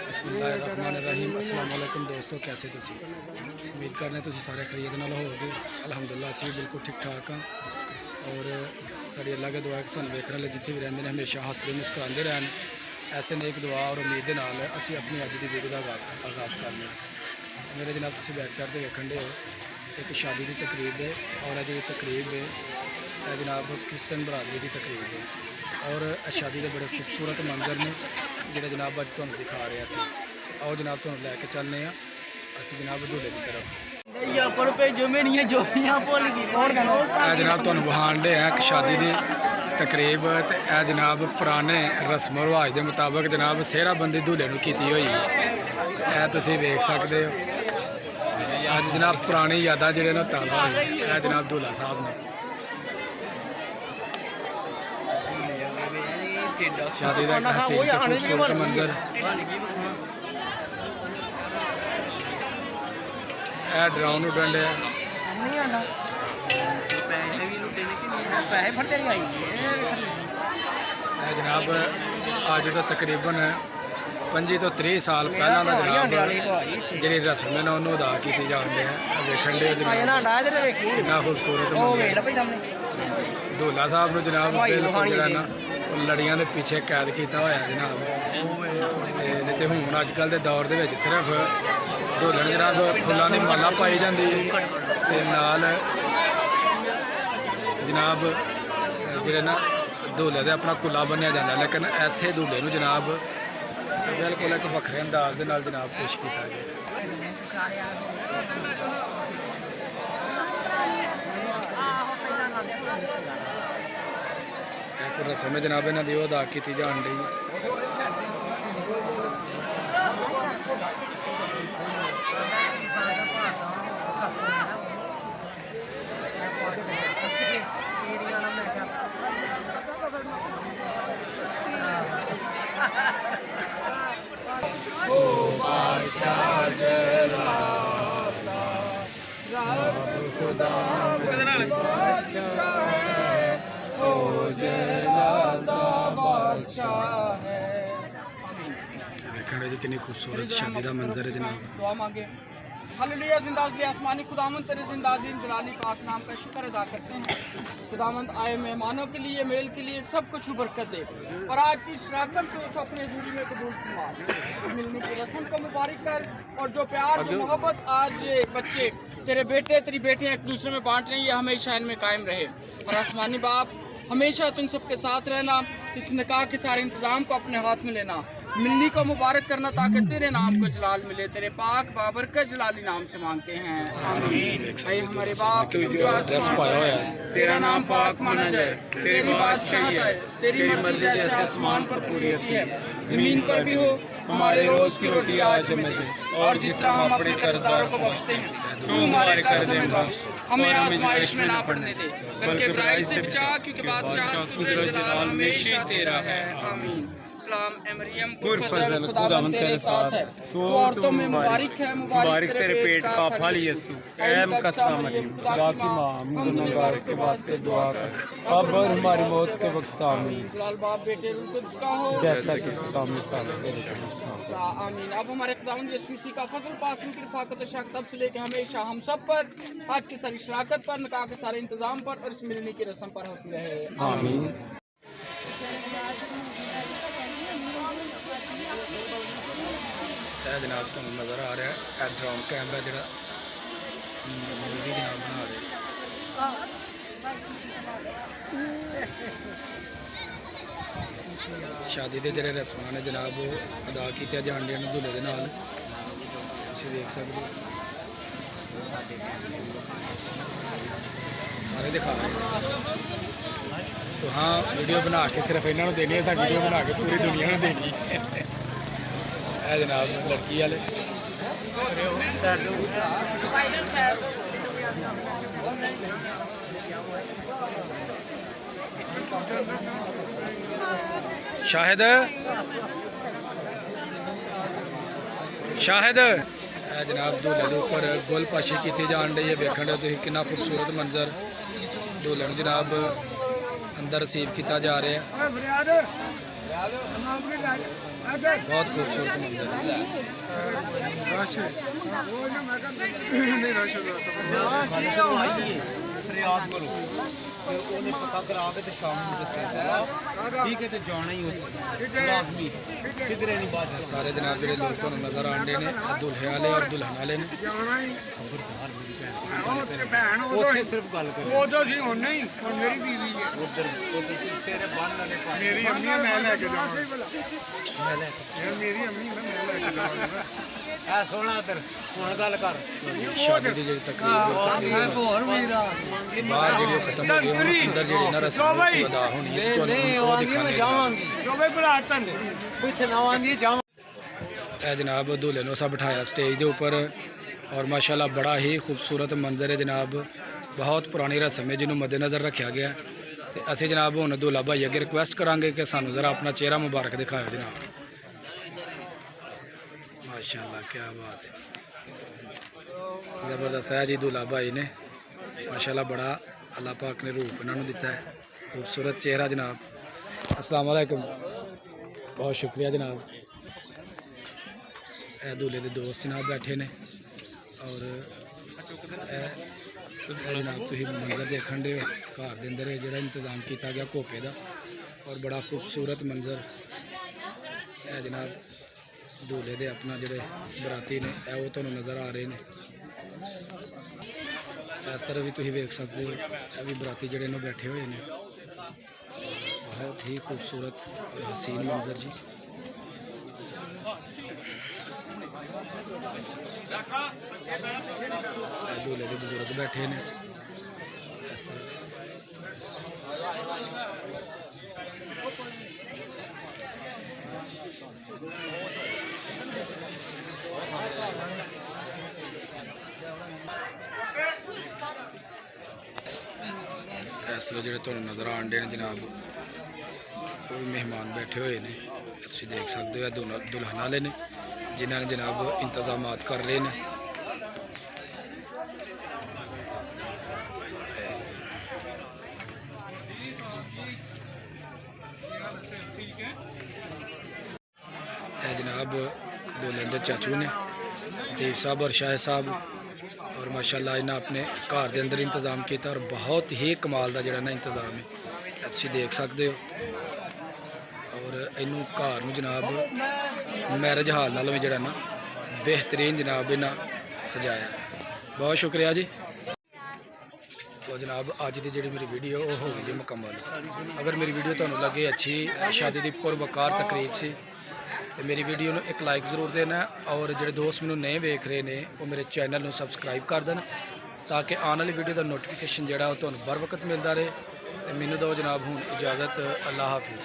बिस्मिल्लाहिर्रहमानिर्रहीम। अस्सलाम वालेकुम दोस्तों, कैसे तुसी? उम्मीद करने तुसी सारे खैरियत नाल होगे। अल्हम्दुलिल्लाह असीं बिल्कुल ठीक ठाक हाँ। और साड़ी अल्लाह की दुआ है कि सानूं वेखण वाले जिथे भी रहिंदे ने हमेशा हंसदे मुस्कुराते रहन। ऐसे नेक दुआ और उम्मीद दे नाल असीं अपनी अज की वीडियो का आगाज़ करने। मेरे जनाब तुसीं बैक साइड ते वेखण दे हो एक शादी की तकरीब है और अज तकरीब है जनाब क्रिश्चन बरादरी की तकरीब है। और शादी के बड़े खूबसूरत मंजर ने जोड़े जनाब अज तुहानूं दिखा रहे हैं। आओ जनाब तुहानूं लैके चलने असीं जनाब दूल्हे की तरफ। जनाब तुहानूं वहान दे हैं शादी की तकरीब ते जनाब पुराने रस्म रिवाज के मुताबिक जनाब सेहराबंदी दूल्हे नूं कीती हुई है। तुसीं वेख सकदे हो अज जनाब पुरानी यादां जिहड़े ने ताज़ा होई जनाब दूल्हा साहब ने शादी का हसीन ते खूबसूरत मंजर। ड्रोन उड़न डे जनाब अज तो तकरीबन 25 तो 30 साल पहला जनाब जी रस्म है उन्होंने अदा की जान डे वेखन डे कितना खूबसूरत दूल्हा साहब ने जनाब बिल्कुल जो ना लड़ियां के पीछे कैद किया होया जनाब। तो हूँ अजकल के दौर के सिर्फ दूल्हे ने जनाब फुलों की माला पाई जाती है नाल जनाब जोड़े ना दूल्हे का अपना कुला बनिया जाता, लेकिन इत्थे दूल्हे को जनाब बिल्कुल एक वखरे अंदाज के नाल जनाब पेश किया गया। एक रस्म है जनाब इन्हों की अदा की जान रही। देखने जी कितनी खूबसूरत शादी का मंजर है जनाब। हालेलुया, जिंदाज़ी आसमानी खुदावंद तेरे जिंदाज़ी जलाली पाक नाम का शुक्र अदा करते हैं। खुदावंद आए मेहमानों के लिए मेल के लिए सब कुछ बरकत दे और आज की शराकत को तो अपने हजूरी में कबूल फरमा। मिलने की रस्म को मुबारक कर और जो प्यार जो मोहब्बत आज ये बच्चे तेरे बेटे तेरी बेटियां एक दूसरे में बांट रही है हमेशा इनमें कायम रहे। और आसमानी बाप हमेशा तुम सबके साथ रहना, इस निकाह के सारे इंतजाम को अपने हाथ में लेना, मिलनी को मुबारक करना ताकि तेरे नाम को जलाल मिले। तेरे पाक बाबरकत जलाली नाम से मांगते हैं, आमीन। ऐ हमारे बाप जो आसमान पर है, तेरा नाम पाक माना जाए, तेरी बादशाहत है, तेरी मर्जी जैसे आसमान पर पूरी होती है जमीन पर भी हो। हमारे रोज की रोटी आज हमें दे और जिस तरह हम अपने कर्जदारों को बख्शते हैं तू हमारे कर्ज में बख्श, हमें आजमाइश में ना पड़ने दे बल्कि बुराई से बचा, क्योंकि बादशाह कुदरत जलाल हमेशा तेरा है, आमीन। सलाम ए मरियम पुरफज़ल खुदावंद तेरे साथ है, तू औरतों में मुबारक है, मुबारक तेरे पेट का फल यीशु। ऐ मुकद्दस मरियम खुदा की मां, हम गुनहगारों के वास्ते दुआ कर अब और हमारी मौत के वक्त आमीन। जलाल बाप बेटे रूह कुद्स का हो जैसा कि खुदा में आमीन। अब हमारे खुदावंद यीशु मसीह का फजल पाक की रफ़ाकत और शफ़क़त तब से लेकर हमेशा हम सब पर आज की सारी शराकत पर निकाह के सारे इंतजाम पर और इस मिलने की रस्म पर होती रहे, आमीन। जनाब तुम नज़र आ रहा है ड्रोन कैमरा जो मूवी जनाब बना रहे। शादी के जोड़े रस्म ने जनाब अदा किया जान डे दूल्हे के नाल तुसीं देख सकते हो सारे दिखा रहे। तो हाँ वीडियो बना के सिर्फ इन्होंने देनी है, वीडियो बना के पूरी दुनिया में देनी है जनाब लड़की वाले। शाहिद शाहिद जनाब दूल्हे के उपर गुल पाशी की जान रही है। वेखन डे तुसीं कितना खूबसूरत मंजर दूल्हे नूं जनाब अंदर रिसीव किया जा रहा है। बहुत खूबसूरत मंजर है। ਉਹਨੇ ਪਤਾ ਕਰਾ ਕੇ ਤੇ ਸ਼ਾਮ ਨੂੰ ਦੱਸਿਆ ਠੀਕ ਹੈ ਤੇ ਜਾਣਾ ਹੀ ਉਸ ਲਾਜ਼ਮੀ ਕਿਧਰੇ ਨਹੀਂ ਬਾਤ सारे जनाब ਜਿਹੜੇ ਲੋਕ ਤੁਹਾਨੂੰ ਨਜ਼ਰ ਆਉਂਦੇ ਨੇ ਦੁਲਹੇ ਵਾਲੇ ਔਰ ਦੁਲਹਨ ਵਾਲੇ ਨੇ। ਉੱਥੇ ਸਿਰਫ ਗੱਲ ਕਰ ਉਦੋਂ ਸੀ ਹੁਣ ਨਹੀਂ, ਹੁਣ ਮੇਰੀ ਬੀਵੀ ਹੈ। ਉਧਰ ਤੇਰੇ ਬੰਨ ਵਾਲੇ ਪਾਸੇ ਮੇਰੀ ਅੰਮੀ ਹੈ, ਮੈਂ ਲੈ ਕੇ ਜਾਵਾਂਗਾ। ਮੈਂ ਲੈ ਕੇ ਇਹ ਮੇਰੀ ਅੰਮੀ ਹੈ, ਮੈਂ ਲੈ ਕੇ ਜਾਵਾਂਗਾ। ਆ ਸੋਹਣਾ ਇੱਧਰ ਹੁਣ ਗੱਲ ਕਰ ਸ਼ਾਦੀ ਦੀ ਜਿਹੜੀ ਤਕਰੀਬ ਹੋਰ ਵੀਰਾ ਬਾਹਰ ਜਿਹੜੀ ਉਹ ਖਤਮ ਹੋ ਗਈ, ਹੁਣ ਅੰਦਰ ਜਿਹੜੀ ਨਾ ਰਸਮ ਅਦਾ ਹੋਣੀ ਹੈ ਤੁਹਾਨੂੰ ਉਹ ਦਿਖਾਣੇ ਜੋ ਬਈ ਬੁਲਾ ਤਨ ਕੁਛ ਨਾ ਆਂਦੀ ਜਾਵਾਂ। है जनाब दूल्हे नु सा बिठाया स्टेज के ऊपर और माशाल्लाह बड़ा ही खूबसूरत मंजर है जनाब। बहुत पुरानी रस्म है जिन्होंने मद्देनज़र रखा गया। तो असी जनाब हुण दूल्हा भाई अगे रिक्वेस्ट करांगे कि सानू ज़रा अपना चेहरा मुबारक दिखाओ जनाब। माशाल्लाह क्या बात है, ज़बरदस्त है जी। दूल्हा भाई ने माशाल्लाह बड़ा अल्लाह पाक ने रूप इन्होंने दिता है, खूबसूरत चेहरा जनाब। अस्सलाम वालेकुम, बहुत शुक्रिया जनाब। दूल्हे के दोस्त जनाब बैठे ने और जनाब तुम मंजर देखन दे घर के अंदर जो इंतजाम किया गया कोपे का और बड़ा खूबसूरत मंजर है जनाब। दूल्हे के अपना जोड़े बराती ने वो तुहानू नज़र आ रहे हैं। इस तरह भी तुम वेख सकते हो, यह भी बराती जोड़े ने बैठे हुए हैं। बहुत ही खूबसूरत और हसीन मंजर जी। दूल्हे के बुजुर्ग बैठे ने इस तरह। इस तरह जो नज़र आने जनाब वो भी मेहमान बैठे हुए हैं, तुम देख सकते हो। दुल्हन वाले ने जिन्होंने जनाब इंतजाम कर रहे हैं। जनाब दूल्हे के चाचू ने लतीफ साहब और शाह साहब और माशाल्लाह इन्हें अपने घर के अंदर इंतजाम किया और बहुत ही कमाल का जोड़ा ना इंतजाम है, तुम देख सकते हो। और इनू घर में जनाब मैरिज हाल नालों भी जोड़ा ना बेहतरीन जनाब इन्हें सजाया। बहुत शुक्रिया जी। तो जनाब अज की जी मेरी वीडियो वो हो गई जी मुकम्मल। अगर मेरी वीडियो तुहानू लगे अच्छी, शादी की पुरवकार तकरीब से, तो मेरी वीडियो में एक लाइक जरूर देना और जो दोस्त मैंने नहीं वेख रहे हैं वो मेरे चैनल में सबसक्राइब कर देना ताकि आने वाली वीडियो का नोटिफिकेशन जोड़ा वो तुहानू बर वक्त मिलता रहे। तो मैनू दो जनाब हूँ इजाज़त, अल्लाह हाफिज़।